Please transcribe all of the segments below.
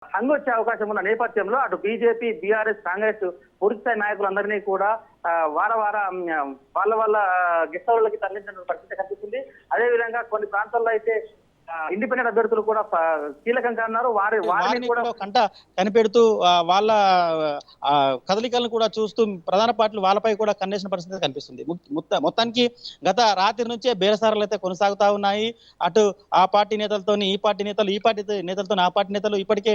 హంగు వచ్చే అవకాశం ఉన్న నేపథ్యంలో అటు బీజేపీ, బీఆర్ఎస్, కాంగ్రెస్ పూర్తిస్థాయి నాయకులందరినీ కూడా వార వాళ్ళ గెస్ట్ హౌస్లకి తరలించిన పరిస్థితి కనిపిస్తుంది. అదేవిధంగా కొన్ని ప్రాంతాల్లో అయితే ఇండిపెండెంట్ అభ్యర్థులు కూడా కీలకంగా ఉన్నారు. వారిని కూడా కంట కనిపెడుతూ వాళ్ళ కదలికలను కూడా చూస్తూ ప్రధాన పార్టీలు వాళ్ళపై కూడా కన్నేసిన పరిస్థితి కనిపిస్తుంది. మొత్తానికి గత రాత్రి నుంచే బేరసారాలు అయితే కొనసాగుతా ఉన్నాయి. అటు ఆ పార్టీ నేతలతోని ఈ పార్టీ నేతలు, ఈ పార్టీ నేతలతో ఆ పార్టీ నేతలు ఇప్పటికే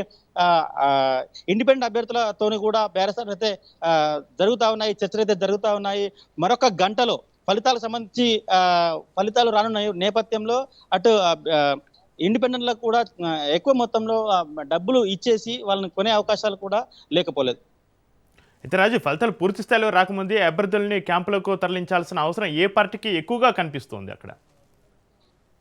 ఇండిపెండెంట్ అభ్యర్థులతోని కూడా బేరసారాలు అయితే జరుగుతా ఉన్నాయి, చర్చలు అయితే జరుగుతా ఉన్నాయి. మరొక గంటలో ఫలితాలకు సంబంధించి ఫలితాలు రానున్న నేపథ్యంలో అటు ఇండిపెండెంట్లకు కూడా ఎక్కువ మొత్తంలో డబ్బులు ఇచ్చేసి వాళ్ళని కొనే అవకాశాలు కూడా లేకపోలేదు. అయితే రాజు, ఫలితాలు పూర్తి స్థాయిలో రాకముందే అభ్యర్థుల్ని క్యాంపులకు తరలించాల్సిన అవసరం ఏ పార్టీకి ఎక్కువగా కనిపిస్తుంది అక్కడ?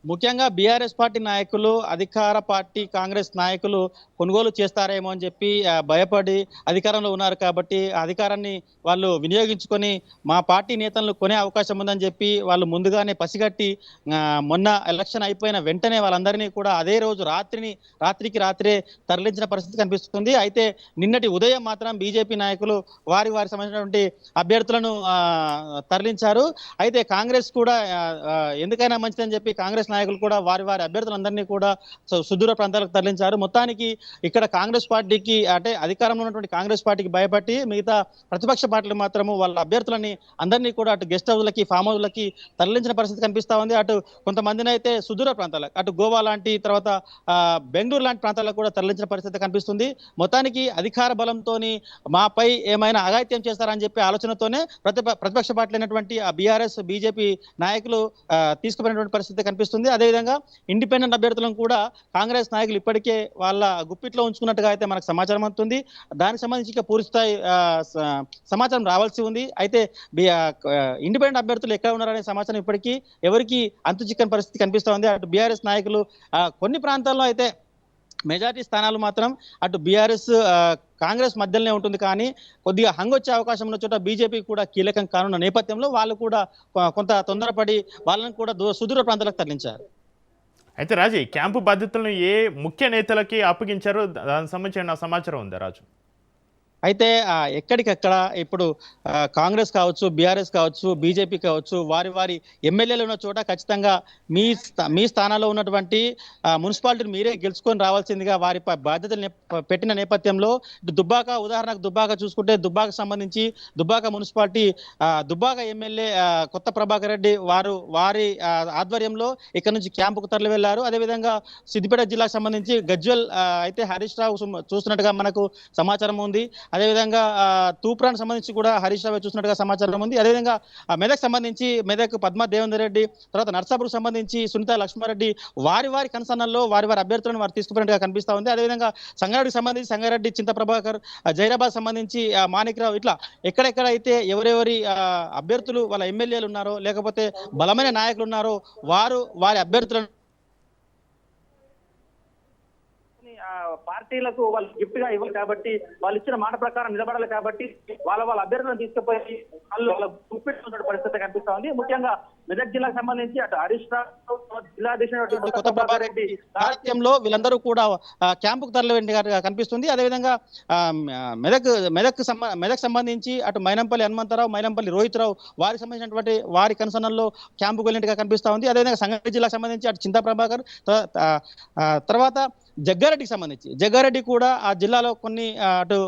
ముఖ్యంగా బీఆర్ఎస్ పార్టీ నాయకులు, అధికార పార్టీ కాంగ్రెస్ నాయకులు కొనుగోలు చేస్తారేమో అని చెప్పి భయపడి అధికారంలో ఉన్నారు కాబట్టి అధికారాన్ని వాళ్ళు వినియోగించుకొని మా పార్టీ నేతలను కొనే అవకాశం ఉందని చెప్పి వాళ్ళు ముందుగానే పసిగట్టి మొన్న ఎలక్షన్ అయిపోయిన వెంటనే వాళ్ళందరినీ కూడా అదే రోజు రాత్రికి రాత్రే తరలించిన పరిస్థితి కనిపిస్తుంది. అయితే నిన్నటి ఉదయం మాత్రం బీజేపీ నాయకులు వారి సంబంధించినటువంటి అభ్యర్థులను తరలించారు. అయితే కాంగ్రెస్ కూడా ఎందుకైనా మంచిదని చెప్పి కాంగ్రెస్ నాయకులు కూడా వారి అభ్యర్థులందరినీ కూడా సుదూర ప్రాంతాలకు తరలించారు. మొత్తానికి ఇక్కడ కాంగ్రెస్ పార్టీకి అంటే అధికారంలో ఉన్నటువంటి కాంగ్రెస్ పార్టీకి భయపడి మిగతా ప్రతిపక్ష పార్టీలు మాత్రము వాళ్ళ అభ్యర్థులని అందరినీ కూడా అటు గెస్ట్ హౌస్లకి, ఫామ్ హౌస్లకి తరలించిన పరిస్థితి కనిపిస్తా ఉంది. అటు కొంతమందిని అయితే సుదూర ప్రాంతాలకు, అటు గోవా లాంటి తర్వాత బెంగళూరు లాంటి ప్రాంతాలకు కూడా తరలించిన పరిస్థితి కనిపిస్తుంది. మొత్తానికి అధికార బలంతోని మాపై ఏమైనా అఘాయిత్యం చేస్తారని చెప్పి ఆలోచనతోనే ప్రతిపక్ష పార్టీలు అయినటువంటి ఆ బీఆర్ఎస్, బీజేపీ నాయకులు తీసుకుపోయినటువంటి పరిస్థితి కనిపిస్తుంది. అదేవిధంగా ఇండిపెండెంట్ అభ్యర్థులను కూడా కాంగ్రెస్ నాయకులు ఇప్పటికే వాళ్ళ గుప్పిట్లో ఉంచుకున్నట్టుగా అయితే మనకు సమాచారం అవుతుంది. దానికి సంబంధించి ఇక పూర్తిస్థాయి సమాచారం రావాల్సి ఉంది. అయితే ఇండిపెండెంట్ అభ్యర్థులు ఎక్కడ ఉన్నారనే సమాచారం ఇప్పటికీ ఎవరికి అంతు చిక్కని పరిస్థితి కనిపిస్తూ ఉంది. అటు బీఆర్ఎస్ నాయకులు కొన్ని ప్రాంతాల్లో అయితే మెజారిటీ స్థానాలు మాత్రం అటు బీఆర్ఎస్ కాంగ్రెస్ మధ్యలోనే ఉంటుంది. కానీ కొద్దిగా హంగొచ్చే అవకాశం ఉన్న చోట బీజేపీ కూడా కీలకం కానున్న నేపథ్యంలో వాళ్ళు కూడా కొంత తొందరపడి వాళ్ళని కూడా సుదూర ప్రాంతాలకు తరలించారు. అయితే రాజు, క్యాంపు బాధ్యతలను ఏ ముఖ్య నేతలకి అప్పగించారో దానికి సంబంధించిన సమాచారం ఉందా రాజు? అయితే ఎక్కడికక్కడ ఇప్పుడు కాంగ్రెస్ కావచ్చు, బీఆర్ఎస్ కావచ్చు, బీజేపీ కావచ్చు, వారి ఎమ్మెల్యేలు ఉన్న చోట ఖచ్చితంగా మీ స్థానాల్లో ఉన్నటువంటి మున్సిపాలిటీని మీరే గెలుచుకొని రావాల్సిందిగా వారి బాధ్యతలు పెట్టిన నేపథ్యంలో దుబ్బాక, ఉదాహరణకు దుబ్బాక చూసుకుంటే దుబ్బాక సంబంధించి దుబ్బాక మున్సిపాలిటీ దుబ్బాక ఎమ్మెల్యే కొత్త ప్రభాకర్ రెడ్డి వారి ఆధ్వర్యంలో ఇక్కడ నుంచి క్యాంపుకు తరలి వెళ్లారు. అదేవిధంగా సిద్దిపేట జిల్లాకు సంబంధించి గజ్వెల్ అయితే హరీష్ రావు చూస్తున్నట్టుగా మనకు సమాచారం ఉంది. అదేవిధంగా తూప్రాన్ సంబంధించి కూడా హరీష్ రావు చూసినట్టుగా సమాచారం ఉంది. అదేవిధంగా మెదక్ సంబంధించి మెదక్ పద్మా దేవేందర్ రెడ్డి, తర్వాత నర్సాపూర్ సంబంధించి సునీత లక్ష్మారెడ్డి వారి కన్సర్నల్లో వారి అభ్యర్థులను వారు తీసుకుపోయినట్టుగా కనిపిస్తా ఉంది. అదేవిధంగా సంగారెడ్డికి సంబంధించి సంగారెడ్డి చింత ప్రభాకర్, జైరాబాద్ సంబంధించి మాణిక్రావు, ఇట్లా ఎక్కడెక్కడైతే ఎవరెవరి అభ్యర్థులు వాళ్ళ ఎమ్మెల్యేలు ఉన్నారో లేకపోతే బలమైన నాయకులు ఉన్నారో వారి అభ్యర్థులను పార్టీలకు వాళ్ళు గిఫ్ట్ గా ఇవ్వాలి కాబట్టి వాళ్ళు ఇచ్చిన మాట ప్రకారం నిలబడాలి కాబట్టి వాళ్ళ అభ్యర్థులను తీసుకుపోయి వాళ్ళ గుప్పిట్టు పరిస్థితి కనిపిస్తా ఉంది. ముఖ్యంగా మెదక్ జిల్లాకు సంబంధించి అటు హరీష్ రావు జిల్లాధ్యక్షుడు సాహిత్యంలో వీళ్ళందరూ కూడా క్యాంపుకు తరలిగా కనిపిస్తుంది. అదేవిధంగా మెదక్ సంబంధించి అటు మైనంపల్లి హనుమంతరావు, మైనంపల్లి రోహిత్ రావు వారికి సంబంధించినటువంటి వారి కన్సర్నల్లో క్యాంపుకు వెళ్ళినట్టుగా కనిపిస్తా ఉంది. అదేవిధంగా సంగారెడ్డి జిల్లాకు సంబంధించి అటు చింతా ప్రభాకర్, తర్వాత జగ్గారెడ్డి కూడా ఆ జిల్లాలో కొన్ని అటు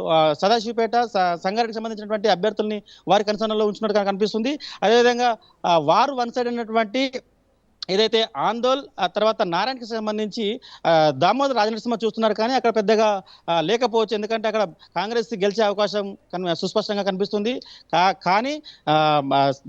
సదాశివపేట, సంగారెడ్డికి సంబంధించినటువంటి అభ్యర్థుల్ని వారి కన్సర్న్లో ఉంచినట్టుగా కనిపిస్తుంది. అదేవిధంగా వారు వన్ సైడ్ అయినటువంటి ఏదైతే ఆందోళ్ తర్వాత నారాయణకి సంబంధించి దామోదర్ రాజనరసింహ చూస్తున్నారు. కానీ అక్కడ పెద్దగా లేకపోవచ్చు, ఎందుకంటే అక్కడ కాంగ్రెస్ గెలిచే అవకాశం సుస్పష్టంగా కనిపిస్తుంది. కానీ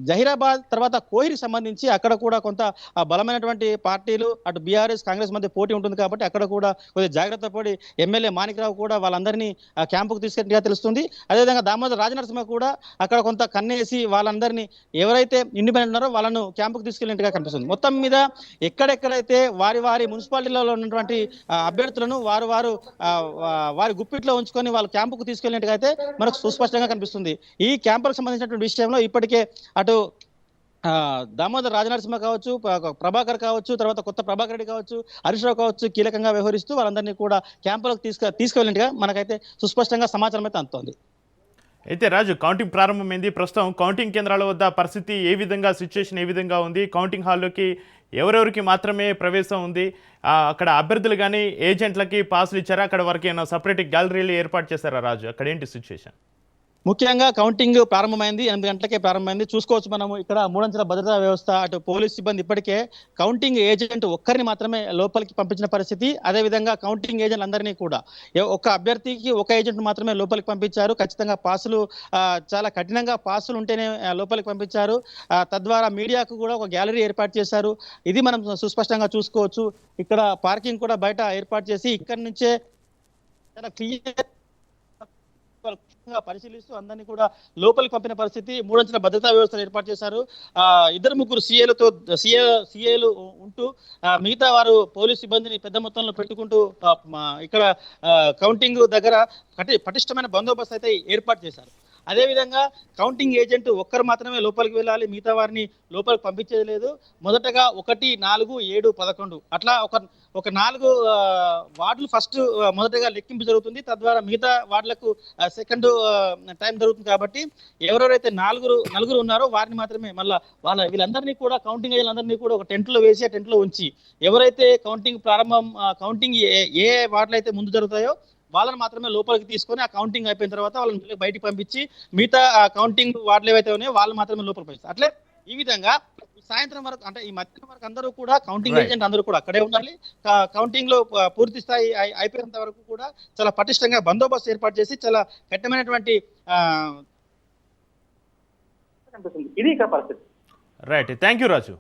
జహీరాబాద్ తర్వాత కోహిరికి సంబంధించి అక్కడ కూడా కొంత బలమైనటువంటి పార్టీలు అటు బీఆర్ఎస్ కాంగ్రెస్ మధ్య పోటీ ఉంటుంది కాబట్టి అక్కడ కూడా కొద్దిగా జాగ్రత్త పడి ఎమ్మెల్యే మాణిక్రావు కూడా వాళ్ళందరినీ క్యాంపుకు తీసుకెళ్ళినట్టుగా తెలుస్తుంది. అదేవిధంగా దామోదర్ రాజనరసింహ కూడా అక్కడ కొంత కన్నేసి వాళ్ళందరినీ ఎవరైతే ఇండిపెండెంట్ ఉన్నారో వాళ్ళను క్యాంపుకు తీసుకెళ్ళినట్టుగా కనిపిస్తుంది. మొత్తం మీద ఎక్కడెక్కడైతే వారి మున్సిపాలిటీలలో ఉన్నటువంటి అభ్యర్థులను వారి గుప్పిట్లో ఉంచుకొని వాళ్ళు క్యాంపుకు తీసుకెళ్ళినట్టుగా అయితే మనకు సుస్పష్టంగా కనిపిస్తుంది. ఈ క్యాంపులకు సంబంధించినటువంటి విషయంలో ఇప్పటికే అటు దామోదర్ రాజనరసింహ కావచ్చు, ప్రభాకర్ కావచ్చు, తర్వాత కొత్త ప్రభాకర్ రెడ్డి కావచ్చు, హరీష్ రావు కావచ్చు, కీలకంగా వ్యవహరిస్తూ వాళ్ళందరినీ కూడా క్యాంపులకు తీసుకెళ్ళినట్టుగా మనకైతే సుస్పష్టంగా సమాచారం అయితే అందుతోంది. అయితే రాజు, కౌంటింగ్ ప్రారంభమైంది. ప్రస్తుతం కౌంటింగ్ కేంద్రాల వద్ద పరిస్థితి ఏ విధంగా, సిచ్యువేషన్ ఏ విధంగా ఉంది? కౌంటింగ్ హాల్లోకి ఎవరెవరికి మాత్రమే ప్రవేశం ఉంది? అక్కడ అభ్యర్థులు కానీ ఏజెంట్లకి పాసులు ఇచ్చారా? అక్కడ వరకు ఏమైనా సపరేట్ గ్యాలరీలు ఏర్పాటు చేశారా రాజు? అక్కడ ఏంటి సిచ్యువేషన్? ముఖ్యంగా కౌంటింగ్ ప్రారంభమైంది, 8 గంటలకే ప్రారంభమైంది. చూసుకోవచ్చు మనము ఇక్కడ మూడంచెల భద్రతా వ్యవస్థ, అటు పోలీస్ సిబ్బంది ఇప్పటికే కౌంటింగ్ ఏజెంట్ ఒక్కరిని మాత్రమే లోపలికి పంపించిన పరిస్థితి. అదేవిధంగా కౌంటింగ్ ఏజెంట్ అందరినీ కూడా ఒక అభ్యర్థికి ఒక ఏజెంట్ మాత్రమే లోపలికి పంపించారు. ఖచ్చితంగా పాసులు చాలా కఠినంగా పాసులు ఉంటేనే లోపలికి పంపించారు. తద్వారా మీడియాకు కూడా ఒక గ్యాలరీ ఏర్పాటు చేశారు. ఇది మనం సుస్పష్టంగా చూసుకోవచ్చు. ఇక్కడ పార్కింగ్ కూడా బయట ఏర్పాటు చేసి ఇక్కడి నుంచే చాలా క్లియర్ పరిశీలిస్తూ అందరినీ కూడా లోపలికి పంపిన పరిస్థితి. మూడంచెల భద్రతా వ్యవస్థను ఏర్పాటు చేశారు. 2-3 సీఏలు ఉంటూ మిగతా వారు పోలీస్ సిబ్బందిని పెద్ద మొత్తంలో పెట్టుకుంటూ ఇక్కడ కౌంటింగ్ దగ్గర పటిష్టమైన బందోబస్తు అయితే ఏర్పాటు చేశారు. అదేవిధంగా కౌంటింగ్ ఏజెంట్ ఒక్కరు మాత్రమే లోపలికి వెళ్ళాలి, మిగతా వారిని లోపలికి పంపించేది లేదు. మొదటగా 1, 4, 7, 11 అట్లా ఒక 4 వార్డులు ఫస్ట్ మొదటగా లెక్కింపు జరుగుతుంది. తద్వారా మిగతా వార్డులకు సెకండ్ టైం జరుగుతుంది. కాబట్టి ఎవరెవరైతే నలుగురు ఉన్నారో వారిని మాత్రమే మళ్ళీ వీళ్ళందరినీ కూడా కౌంటింగ్ ఏజెంట్లందరినీ కూడా ఒక టెంట్లో వేసి ఆ టెంట్లో ఉంచి ఎవరైతే కౌంటింగ్ ఏ వార్డులు అయితే ముందు జరుగుతాయో వాళ్ళని మాత్రమే లోపలికి తీసుకొని ఆ కౌంటింగ్ అయిపోయిన తర్వాత వాళ్ళని బయటికి పంపించి మిగతా కౌంటింగ్ వార్డులు ఏవైతే ఉన్నాయో వాళ్ళు మాత్రమే లోపలికి పంపిస్తారు. అట్లే ఈ విధంగా సాయంత్రం వరకు, అంటే ఈ మధ్యాహ్నం వరకు అందరూ కూడా కౌంటింగ్ ఏజెంట్ అందరూ కూడా అక్కడే ఉండాలి. కౌంటింగ్ లో పూర్తి స్థాయి అయిపోయేంత వరకు కూడా చాలా పటిష్టంగా బందోబస్తు ఏర్పాటు చేసి చాలా కఠినమైనటువంటి కనిపిస్తుంది. ఇది ఇక పరిస్థితి. Right, thank you Raju.